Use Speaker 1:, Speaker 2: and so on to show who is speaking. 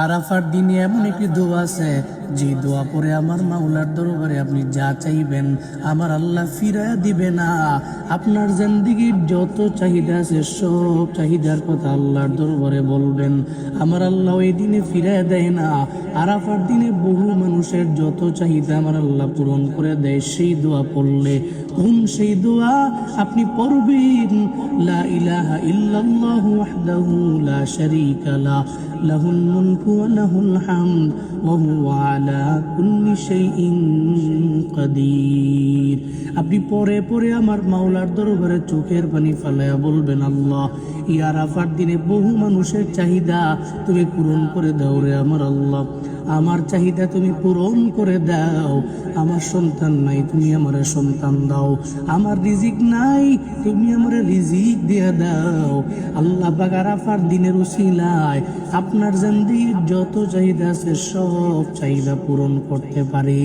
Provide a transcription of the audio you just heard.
Speaker 1: আরাফার দিনে এমন একটি দোয়া আছে যে দোয়া পরে আমার মাওলার দরবারে আপনি যা চাইবেন আমার আল্লাহ ফিরায়া দিবে না। আপনার জিন্দেগীর যত চাহিদা আছে সব চাহিদার কথা আল্লাহর দরবারে বলবেন, আমার আল্লাহ ওই দিনে ফিরায়া দেয় না। আরাফার দিনে বহু মানুষের যত চাহিদা আমার আল্লাহ পূরণ করে দেয় সেই দোয়া পড়লে। সেই দোয়া আপনি পড়বেন, লা ইলাহা ইল্লাল্লাহু ওয়াহদাহু লা শারীকা লা লাহুল মুলকু ওয়া লাহুল হামদ ওয়া হুয়া আলা কুল্লি শাইইন কাদির। আপনি পরে পরে আমার মাওলার দরবারে চোখের পানি ফেলায়া বলবেন, আল্লাহ এই আরাফার দিনে বহু মানুষের চাহিদা তুমি পূরণ করে দাও রে আমার আল্লাহ, আমার চাহিদা তুমি পূরণ করে দাও। আমার সন্তান নাই, তুমি আমার সন্তান দাও। আমার রিজিক নাই, তুমি আমার রিজিক দিয়ে দাও। আল্লাহ পাক আরাফার দিনের উসিলায় আপনার জিন্দেগীর যত চাহিদা আছে সব চাহিদা পূরণ করতে পারে।